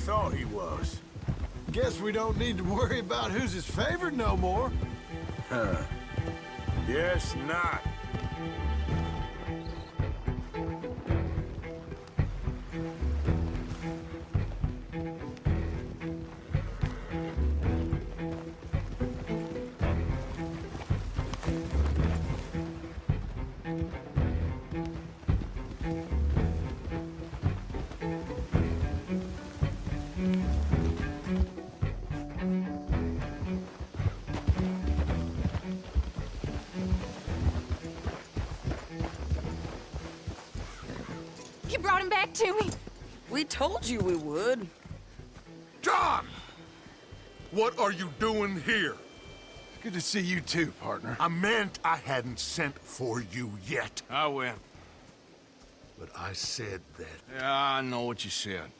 thought he was. Guess we don't need to worry about who's his favorite no more. Guess not. You brought him back to me. We told you we would. John! What are you doing here? Good to see you too, partner. I meant I hadn't sent for you yet. I win. But I said that. Yeah, I know what you said.